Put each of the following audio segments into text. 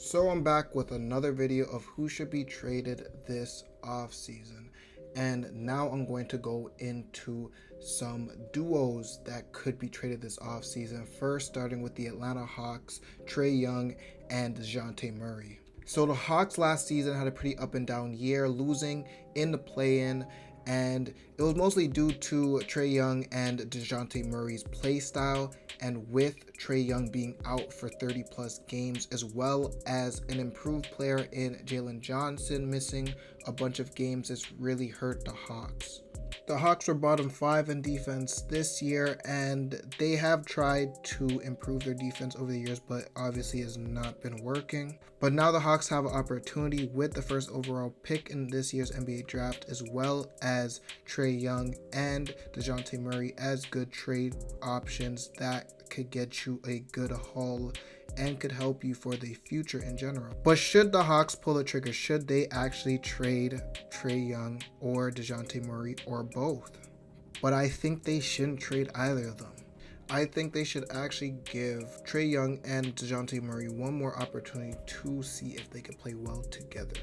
So I'm back with another video of who should be traded this offseason. And now I'm going to go into some duos that could be traded this offseason. First, starting with the Atlanta Hawks, Trae Young and Dejounte Murray. So the Hawks last season had a pretty up and down year, losing in the play-in, and it was mostly due to Trae Young and Dejounte Murray's play style, and with Trae Young being out for 30 plus games, as well as an improved player in Jalen Johnson missing a bunch of games, it's really hurt the Hawks. The Hawks were bottom 5 in defense this year, and they have tried to improve their defense over the years, but obviously has not been working. But now the Hawks have an opportunity with the first overall pick in this year's NBA draft, as well as Trae Young and Dejounte Murray as good trade options that could get you a good haul and could help you for the future in general. But should the Hawks pull the trigger? Should they actually trade Trae Young or Dejounte Murray or both? But I think they shouldn't trade either of them. I think they should actually give Trae Young and Dejounte Murray one more opportunity to see if they can play well together.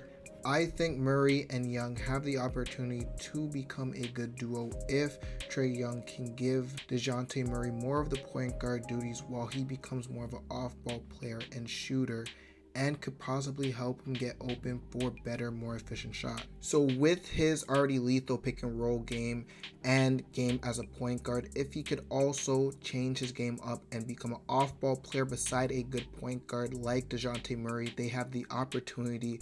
I think Murray and Young have the opportunity to become a good duo if Trae Young can give Dejounte Murray more of the point guard duties while he becomes more of an off-ball player and shooter, and could possibly help him get open for better, more efficient shot. So with his already lethal pick and roll game and game as a point guard, if he could also change his game up and become an off-ball player beside a good point guard like Dejounte Murray, they have the opportunity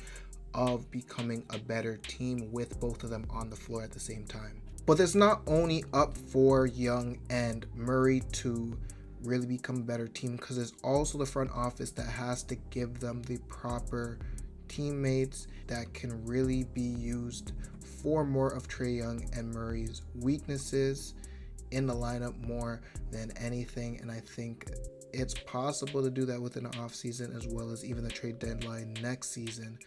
of becoming a better team with both of them on the floor at the same time. But it's not only up for Young and Murray to really become a better team, because it's also the front office that has to give them the proper teammates that can really be used for more of Trae Young and Murray's weaknesses in the lineup more than anything. And I think it's possible to do that within the offseason, as well as even the trade deadline next season,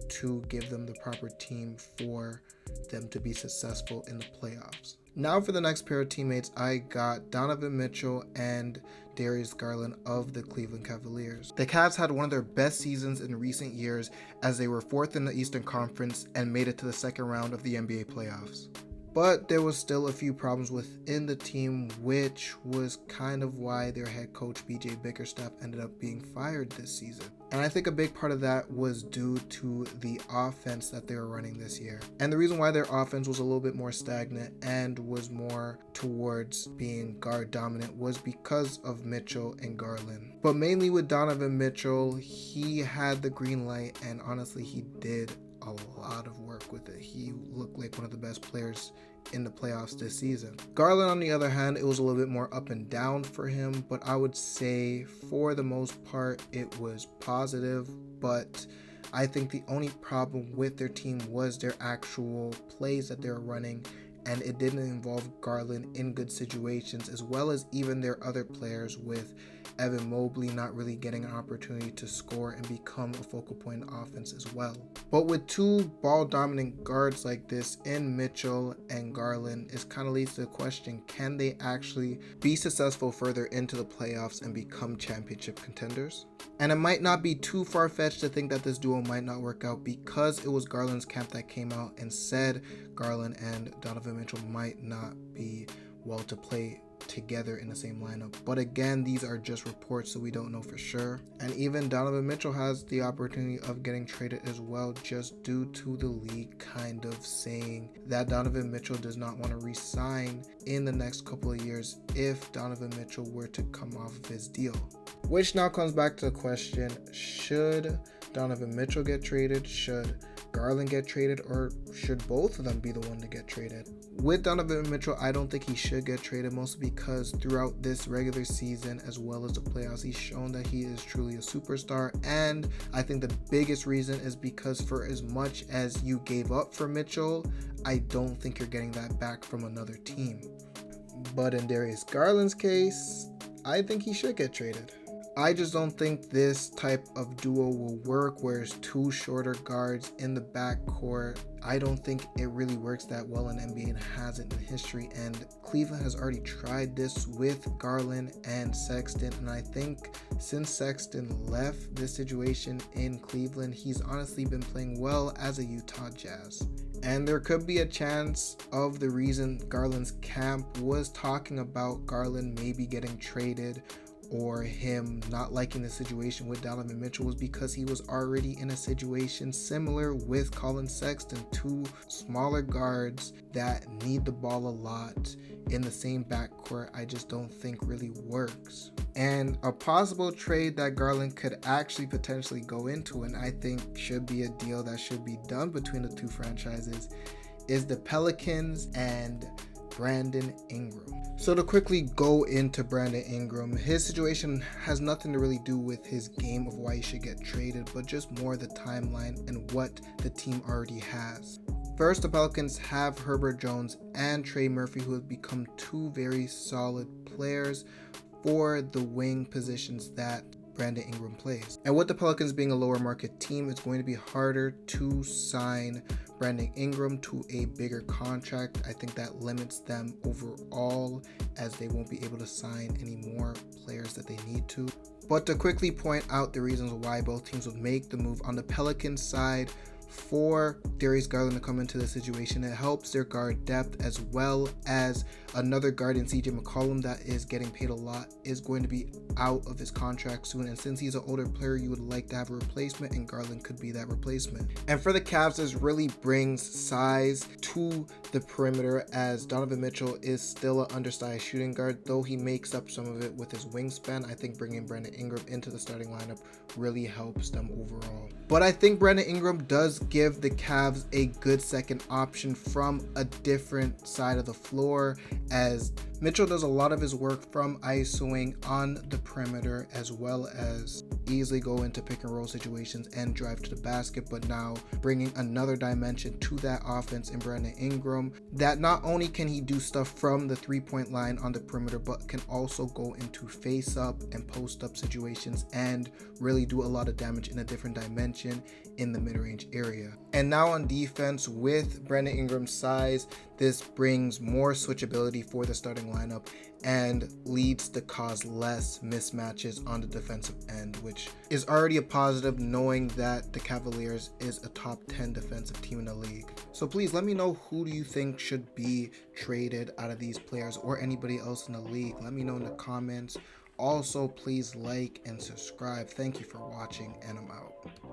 to give them the proper team for them to be successful in the playoffs. Now for the next pair of teammates, I got Donavon Mitchell and Darius Garland of the Cleveland Cavaliers. The Cavs had one of their best seasons in recent years, as they were 4th in the Eastern Conference and made it to the second round of the NBA playoffs. But there was still a few problems within the team, which was kind of why their head coach BJ Bickerstaff ended up being fired this season. And I think a big part of that was due to the offense that they were running this year. And the reason why their offense was a little bit more stagnant and was more towards being guard dominant was because of Mitchell and Garland. But mainly with Donavon Mitchell, he had the green light, and honestly, he did a lot of work with it. He looked like one of the best players in the playoffs this season. Garland, on the other hand, it was a little bit more up and down for him, but I would say for the most part it was positive. But I think the only problem with their team was their actual plays that they were running, and it didn't involve Garland in good situations, as well as even their other players, with Evan Mobley not really getting an opportunity to score and become a focal point in offense as well. But with two ball dominant guards like this in Mitchell and Garland, it kind of leads to the question, can they actually be successful further into the playoffs and become championship contenders? And it might not be too far-fetched to think that this duo might not work out, because it was Garland's camp that came out and said Garland and Donavon Mitchell might not be well to play together in the same lineup. But again, these are just reports, so we don't know for sure. And even Donavon Mitchell has the opportunity of getting traded as well, just due to the league kind of saying that Donavon Mitchell does not want to re-sign in the next couple of years if Donavon Mitchell were to come off of his deal. Which now comes back to the question, should Donavon Mitchell get traded? Should Garland get traded? Or should both of them be the one to get traded? With Donavon Mitchell, I don't think he should get traded, mostly because throughout this regular season as well as the playoffs, he's shown that he is truly a superstar. And I think the biggest reason is because for as much as you gave up for Mitchell, I don't think you're getting that back from another team. But in Darius Garland's case, I think he should get traded. I just don't think this type of duo will work where it's two shorter guards in the backcourt. I don't think it really works that well in NBA and hasn't in history, and Cleveland has already tried this with Garland and Sexton, and I think since Sexton left this situation in Cleveland, he's honestly been playing well as a Utah Jazz. And there could be a chance of the reason Garland's camp was talking about Garland maybe getting traded or him not liking the situation with Donavon Mitchell was because he was already in a situation similar with Collin Sexton, two smaller guards that need the ball a lot in the same backcourt. I just don't think really works. And a possible trade that Garland could actually potentially go into, and I think should be a deal that should be done between the two franchises, is the Pelicans and Brandon Ingram. So to quickly go into Brandon Ingram, his situation has nothing to really do with his game of why he should get traded, but just more the timeline and what the team already has. First, the Pelicans have Herbert Jones and Trae Murphy, who have become two very solid players for the wing positions that Brandon Ingram plays. And with the Pelicans being a lower market team, it's going to be harder to sign Brandon Ingram to a bigger contract. I think that limits them overall, as they won't be able to sign any more players that they need to. But to quickly point out the reasons why both teams would make the move, on the Pelicans side, for Darius Garland to come into the situation, it helps their guard depth, as well as another guard in CJ McCollum that is getting paid a lot is going to be out of his contract soon, and since he's an older player, you would like to have a replacement, and Garland could be that replacement. And for the Cavs, this really brings size to the perimeter, as Donavon Mitchell is still an undersized shooting guard, though he makes up some of it with his wingspan. I think bringing Brandon Ingram into the starting lineup really helps them overall. But I think Brandon Ingram does give the Cavs a good second option from a different side of the floor, as Mitchell does a lot of his work from isoing on the perimeter, as well as easily go into pick and roll situations and drive to the basket, but now bringing another dimension to that offense in Brandon Ingram, that not only can he do stuff from the 3-point line on the perimeter, but can also go into face up and post up situations and really do a lot of damage in a different dimension in the mid-range area. And now on defense, with Brandon Ingram's size, this brings more switchability for the starting lineup and leads to cause less mismatches on the defensive end, which is already a positive, knowing that the Cavaliers is a top 10 defensive team in the league. So please let me know, who do you think should be traded out of these players or anybody else in the league? Let me know in the comments. Also, please like and subscribe. Thank you for watching, and I'm out.